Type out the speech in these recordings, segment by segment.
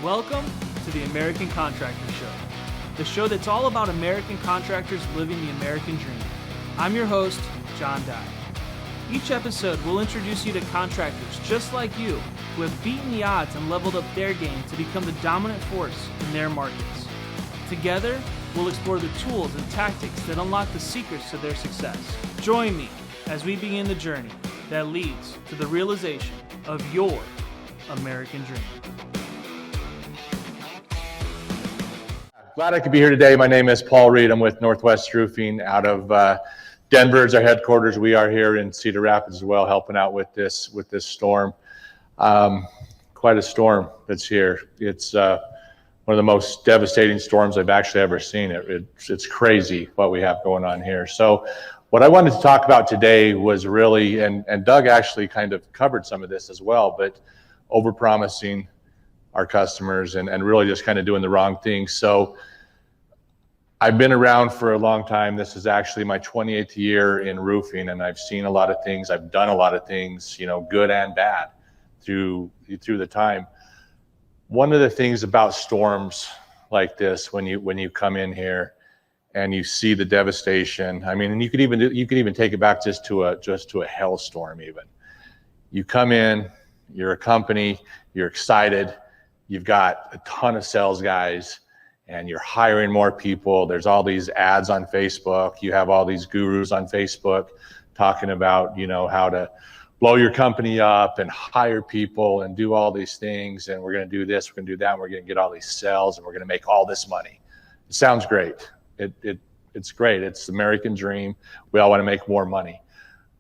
Welcome to the American Contractor Show, the show that's all about American contractors living the American dream. I'm your host, John Dye. Each episode will introduce you to contractors just like you who have beaten the odds and leveled up their game to become the dominant force in their markets. Together, we'll explore the tools and tactics that unlock the secrets to their success. Join me as we begin the journey that leads to the realization of your American dream. Glad I could be here today. My name is Paul Reed. I'm with Northwest Roofing out of Denver is our headquarters. We are here in Cedar Rapids as well, helping out with this storm. Quite a storm that's here. It's one of the most devastating storms I've actually ever seen. It's crazy what we have going on here. So what I wanted to talk about today was really, and Doug actually kind of covered some of this as well, but overpromising our customers and really just kind of doing the wrong thing. So I've been around for a long time. This is actually my 28th year in roofing, and I've seen a lot of things. I've done a lot of things, good and bad through the time. One of the things about storms like this, when you come in here and you see the devastation, I mean, and you could even take it back just to a hailstorm even. You come in, you're a company, you're excited, you've got a ton of sales guys, and you're hiring more people. There's all these ads on Facebook. You have all these gurus on Facebook talking about, how to blow your company up and hire people and do all these things. And we're going to do this, we're going to do that. And we're going to get all these sales and we're going to make all this money. It sounds great. It's great. It's the American dream. We all want to make more money.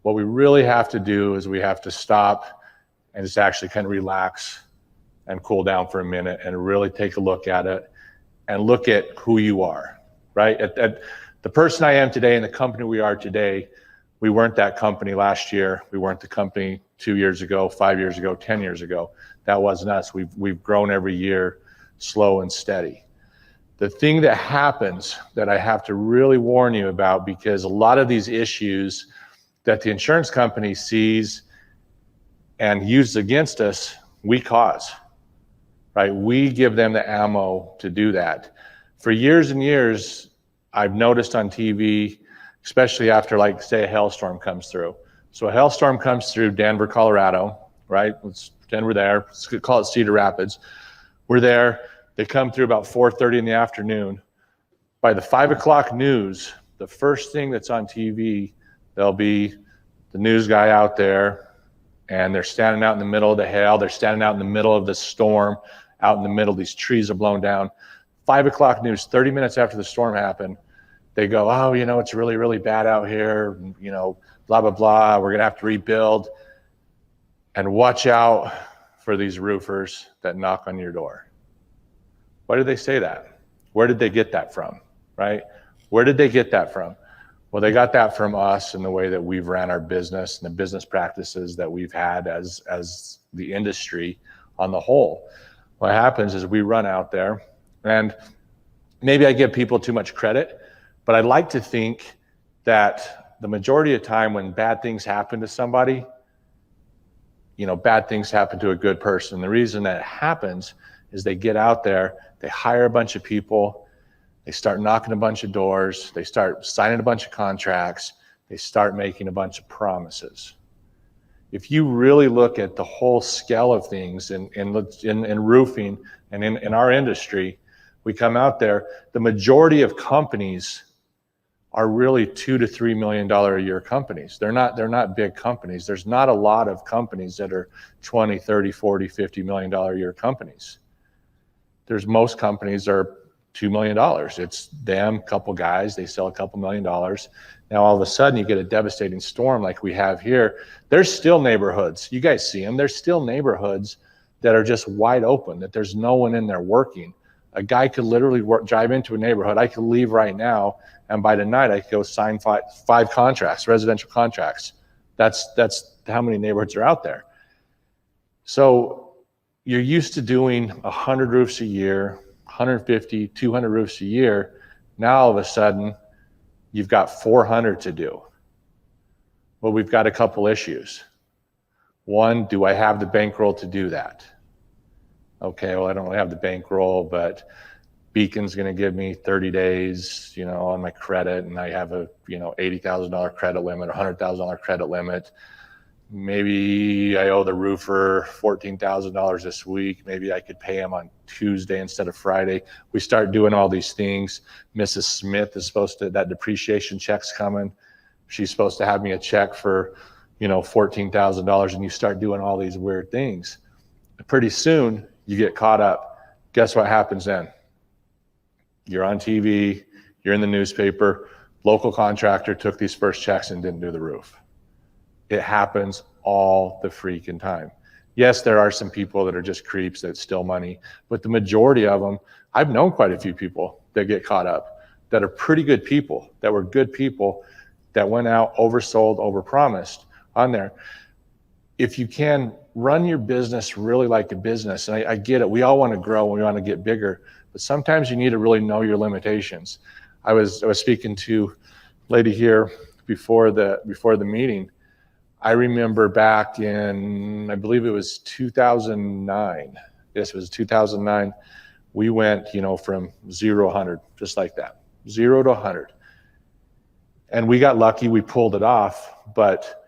What we really have to do is we have to stop and just actually kind of relax and cool down for a minute and really take a look at it and look at who you are, right? At the person I am today and the company we are today, we weren't that company last year. We weren't the company 2 years ago, 5 years ago, 10 years ago. That wasn't us. We've grown every year, slow and steady. The thing that happens that I have to really warn you about, because a lot of these issues that the insurance company sees and uses against us, we cause. Right? We give them the ammo to do that. For years and years, I've noticed on TV, especially after, like, say, a hailstorm comes through. So a hailstorm comes through Denver, Colorado, right? Let's pretend we're there. Let's call it Cedar Rapids. We're there. They come through about 4:30 in the afternoon. By the 5 o'clock news, the first thing that's on TV, there'll be the news guy out there, and they're standing out in the middle of the hail. They're standing out in the middle of the storm. Out in the middle, these trees are blown down. 5 o'clock news, 30 minutes after the storm happened, they go, oh, it's really, really bad out here, blah, blah, blah. We're going to have to rebuild. And watch out for these roofers that knock on your door. Why did they say that? Where did they get that from, right? Where did they get that from? Well, they got that from us and the way that we've ran our business and the business practices that we've had as the industry on the whole. What happens is we run out there, and maybe I give people too much credit, but I'd like to think that the majority of time when bad things happen to somebody, bad things happen to a good person. The reason that it happens is they get out there, they hire a bunch of people, they start knocking a bunch of doors, they start signing a bunch of contracts, they start making a bunch of promises. If you really look at the whole scale of things in roofing and in our industry, we come out there, the majority of companies are really $2 to $3 million a year companies. They're not big companies. There's not a lot of companies that are 20, 30, 40, $50 million a year companies. Most companies are $2 million. It's them, couple guys, they sell a couple $1 million. Now all of a sudden you get a devastating storm like we have here. There's still neighborhoods, you guys see them, there's still neighborhoods that are just wide open, that there's no one in there working. A guy could literally drive into a neighborhood. I could leave right now, and by tonight I could go sign five contracts, residential contracts. That's how many neighborhoods are out there. So you're used to doing 100 roofs a year, 150, 200 roofs a year. Now all of a sudden, you've got 400 to do. Well, we've got a couple issues. One, do I have the bankroll to do that? Okay, well, I don't really have the bankroll, but Beacon's going to give me 30 days, on my credit, and I have a, $80,000 credit limit, $100,000 credit limit. Maybe I owe the roofer $14,000 this week. Maybe I could pay him on Tuesday instead of Friday. We start doing all these things. Mrs. Smith is that depreciation check's coming. She's supposed to have me a check for, $14,000, and you start doing all these weird things. Pretty soon you get caught up. Guess what happens then? You're on TV, you're in the newspaper, local contractor took these first checks and didn't do the roof. It happens all the freaking time. Yes, there are some people that are just creeps that steal money, but the majority of them, I've known quite a few people that get caught up, that are pretty good people, that were good people, that went out, oversold, overpromised on there. If you can run your business really like a business, and I get it, we all want to grow and we want to get bigger, but sometimes you need to really know your limitations. I was speaking to a lady here before the meeting. I remember back in, I believe it was 2009. Yes, it was 2009. We went, from 0 to 100, just like that, 0 to 100. And we got lucky, we pulled it off, but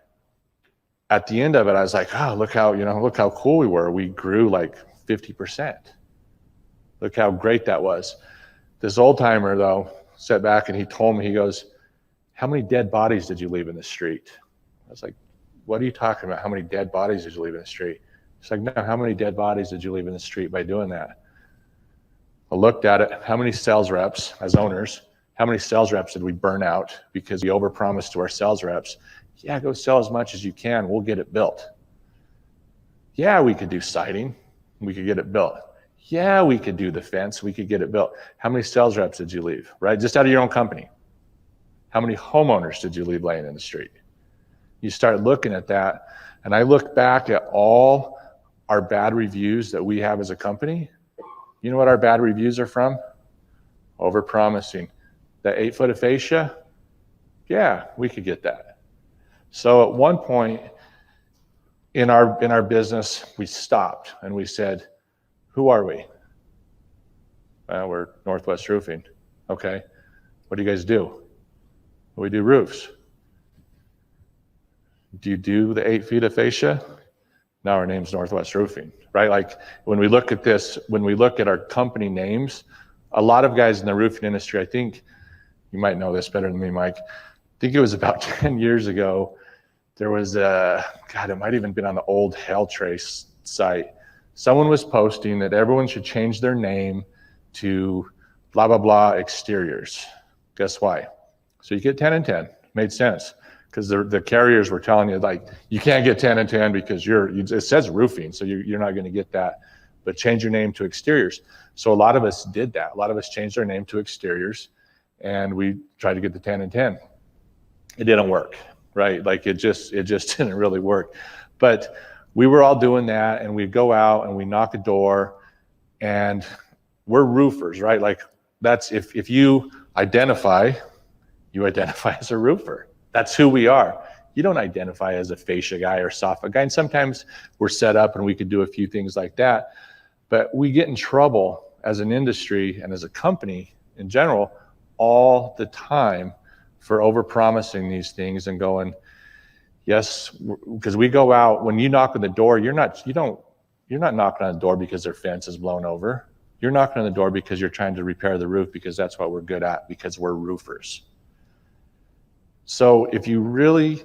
at the end of it, I was like, oh, look how cool we were. We grew like 50%. Look how great that was. This old timer though, sat back and he told me, he goes, how many dead bodies did you leave in the street? I was like, what are you talking about? How many dead bodies did you leave in the street? He's like, no, how many dead bodies did you leave in the street by doing that? I looked at it, how many sales reps as owners, how many sales reps did we burn out because we overpromised to our sales reps? Yeah, go sell as much as you can, we'll get it built. Yeah, we could do siding, we could get it built. Yeah, we could do the fence, we could get it built. How many sales reps did you leave, right? Just out of your own company. How many homeowners did you leave laying in the street? You start looking at that, and I look back at all our bad reviews that we have as a company. You know what our bad reviews are from? Overpromising. That 8 foot of fascia, yeah, we could get that. So at one point in our business, we stopped and we said, who are we? Well, we're Northwest Roofing. Okay, what do you guys do? We do roofs. Do you do the 8 feet of fascia? Now our name's Northwest Roofing, right? Like when we look at this, when we look at our company names, a lot of guys in the roofing industry, I think you might know this better than me, Mike. I think it was about 10 years ago, there was it might even been on the old Hail Trace site. Someone was posting that everyone should change their name to blah, blah, blah exteriors. Guess why? So you get 10 and 10, made sense. Because the carriers were telling you, like, you can't get 10 and 10 because it says roofing, so you're not going to get that. But change your name to exteriors. So a lot of us did that. A lot of us changed our name to exteriors, and we tried to get the 10 and 10. It didn't work, right? Like it just didn't really work. But we were all doing that, and we'd go out and we knock a door, and we're roofers, right? Like that's if you identify as a roofer. That's who we are. You don't identify as a fascia guy or soffit guy. And sometimes we're set up and we could do a few things like that. But we get in trouble as an industry and as a company in general all the time for overpromising these things and going, yes, because we go out, when you knock on the door, you're not knocking on the door because their fence is blown over. You're knocking on the door because you're trying to repair the roof, because that's what we're good at, because we're roofers. So if you really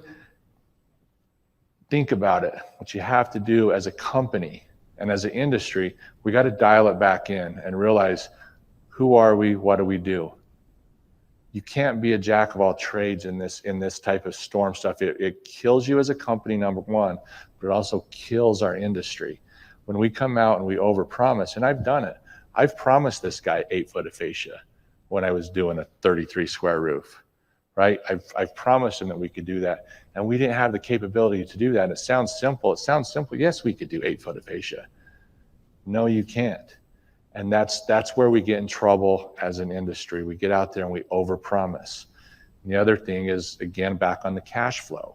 think about it, what you have to do as a company and as an industry, we got to dial it back in and realize, who are we? What do we do? You can't be a jack of all trades in this type of storm stuff. It kills you as a company, number one, but it also kills our industry. When we come out and we overpromise, and I've done it. I've promised this guy 8 foot of fascia when I was doing a 33 square roof. Right? I've promised him that we could do that, and we didn't have the capability to do that. And it sounds simple. Yes, we could do 8 foot of fascia. No, you can't. And that's where we get in trouble as an industry. We get out there and we overpromise. And the other thing is, again, back on the cash flow.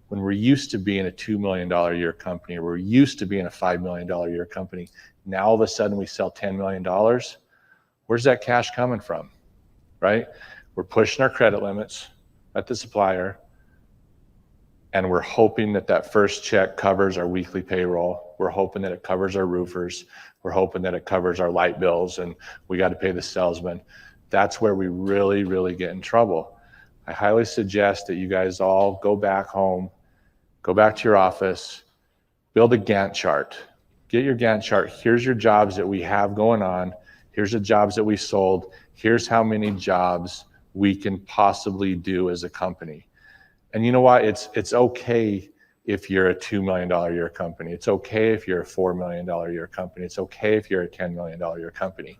When we're used to being a $2 million a year company, or we're used to being a $5 million a year company, Now all of a sudden we sell $10 million. Where's that cash coming from, right? We're pushing our credit limits at the supplier, and we're hoping that that first check covers our weekly payroll. We're hoping that it covers our roofers. We're hoping that it covers our light bills, and we got to pay the salesman. That's where we really, really get in trouble. I highly suggest that you guys all go back home, go back to your office, build a Gantt chart. Get your Gantt chart. Here's your jobs that we have going on. Here's the jobs that we sold. Here's how many jobs we can possibly do as a company. And you know what? It's okay if you're a $2 million a year company. It's okay if you're a $4 million a year company. It's okay if you're a $10 million a year company.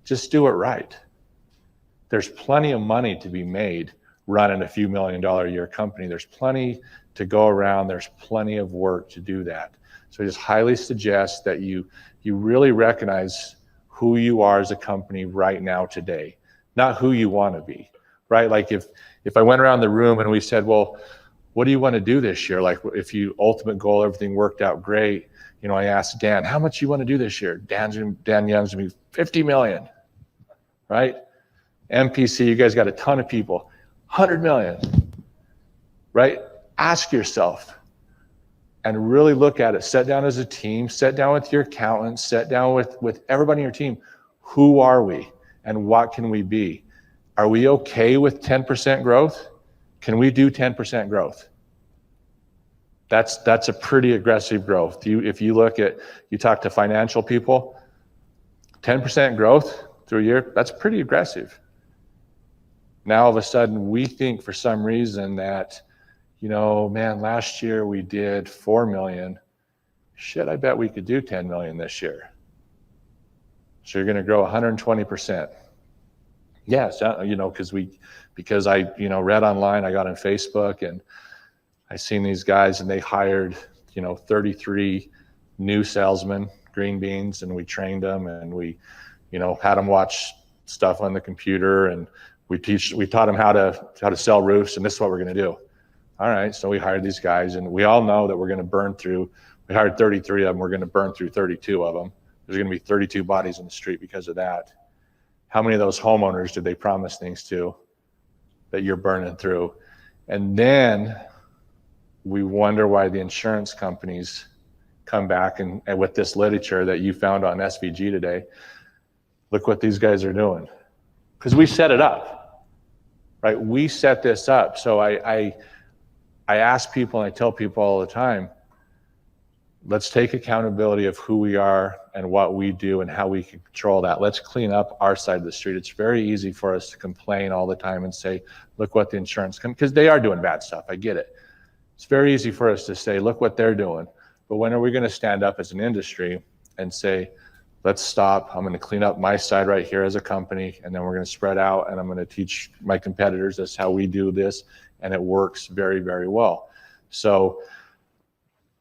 Just do it right. There's plenty of money to be made running a few $1 million a year company. There's plenty to go around. There's plenty of work to do that. So I just highly suggest that you really recognize who you are as a company right now today, not who you want to be, right? Like if I went around the room and we said, well, what do you want to do this year? Like if you ultimate goal, everything worked out great. You know, I asked Dan, how much you want to do this year? Dan Young's going to be 50 million, right? MPC, you guys got a ton of people, 100 million, right? Ask yourself and really look at it. Sit down as a team, sit down with your accountant, sit down with everybody in your team. Who are we and what can we be? Are we okay with 10% growth? Can we do 10% growth? That's a pretty aggressive growth. If you look at, you talk to financial people, 10% growth through a year, that's pretty aggressive. Now all of a sudden we think for some reason that, you know, man, last year we did 4 million. Shit, I bet we could do 10 million this year. So you're going to grow 120%. Yes, you know, because I, you know, read online, I got on Facebook and I seen these guys and they hired, you know, 33 new salesmen, green beans, and we trained them and we, you know, had them watch stuff on the computer and we taught them how to sell roofs, and this is what we're going to do. All right, so we hired these guys and we all know that we're going to burn through, we hired 33 of them, we're going to burn through 32 of them. There's going to be 32 bodies in the street because of that. How many of those homeowners did they promise things to that you're burning through? And then we wonder why the insurance companies come back and with this literature that you found on SVG today, look what these guys are doing. Because we set it up, right? We set this up. So I ask people and I tell people all the time, let's take accountability of who we are and what we do and how we can control that. Let's clean up our side of the street. It's very easy for us to complain all the time and say, look what the insurance company, because they are doing bad stuff. I get it. It's very easy for us to say, look what they're doing. But when are we going to stand up as an industry and say, let's stop. I'm going to clean up my side right here as a company, and then we're going to spread out, and I'm going to teach my competitors this how we do this, and it works very, very well. So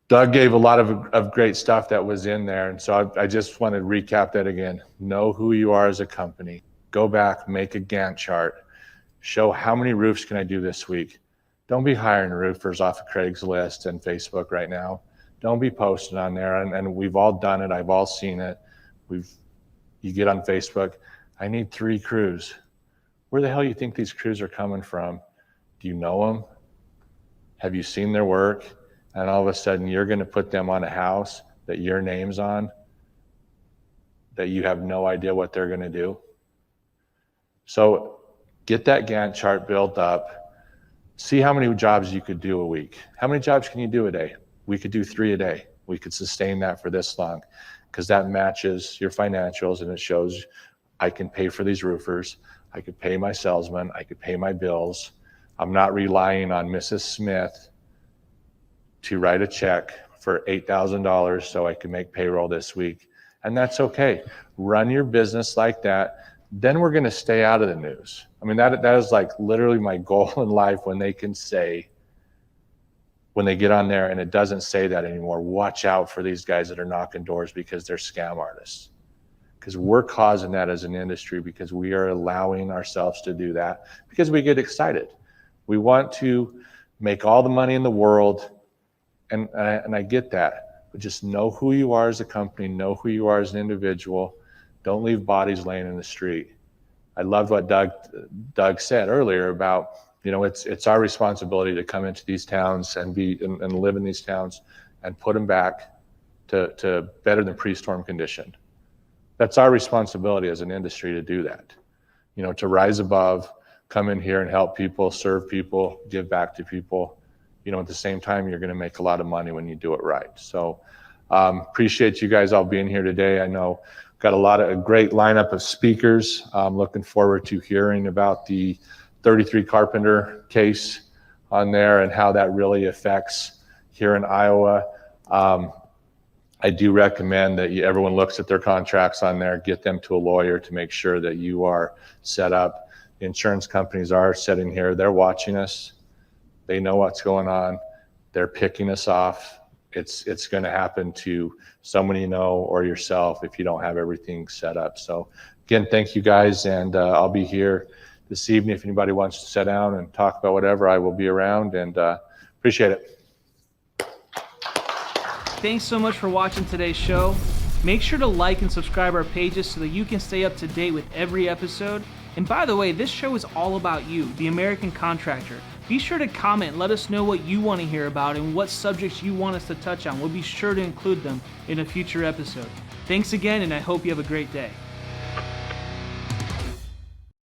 Doug gave a lot of great stuff that was in there, and so I just want to recap that again. Know who you are as a company. Go back, make a Gantt chart. Show how many roofs can I do this week. Don't be hiring roofers off of Craigslist and Facebook right now. Don't be posting on there, and we've all done it. I've all seen it. You get on Facebook, I need 3 crews. Where the hell do you think these crews are coming from? Do you know them? Have you seen their work? And all of a sudden you're going to put them on a house that your name's on, that you have no idea what they're going to do. So get that Gantt chart built up. See how many jobs you could do a week. How many jobs can you do a day? We could do 3 a day. We could sustain that for this long because that matches your financials and it shows I can pay for these roofers. I could pay my salesman. I could pay my bills. I'm not relying on Mrs. Smith to write a check for $8,000 so I can make payroll this week. And that's okay. Run your business like that. Then we're going to stay out of the news. I mean, that is like literally my goal in life when they can say, when they get on there and it doesn't say that anymore, watch out for these guys that are knocking doors because they're scam artists. Because we're causing that as an industry because we are allowing ourselves to do that because we get excited. We want to make all the money in the world, and I get that. but just know who you are as a company, know who you are as an individual. Don't leave bodies laying in the street. I loved what Doug said earlier about, it's our responsibility to come into these towns and live in these towns and put them back to better than pre-storm condition. That's our responsibility as an industry to do that. To rise above, come in here and help people, serve people, give back to people. At the same time, you're going to make a lot of money when you do it right. So appreciate you guys all being here today. I know got a great lineup of speakers. I'm looking forward to hearing about the 33 Carpenter case on there and how that really affects here in Iowa. I do recommend that everyone looks at their contracts on there, get them to a lawyer to make sure that you are set up. Insurance companies are sitting here, they're watching us. They know what's going on. They're picking us off. It's going to happen to someone you know or yourself if you don't have everything set up. So again, thank you guys, and I'll be here this evening. If anybody wants to sit down and talk about whatever, I will be around, and appreciate it. Thanks so much for watching today's show. Make sure to like and subscribe our pages so that you can stay up to date with every episode. And by the way, this show is all about you, the American Contractor. Be sure to comment and let us know what you want to hear about and what subjects you want us to touch on. We'll be sure to include them in a future episode. Thanks again, and I hope you have a great day.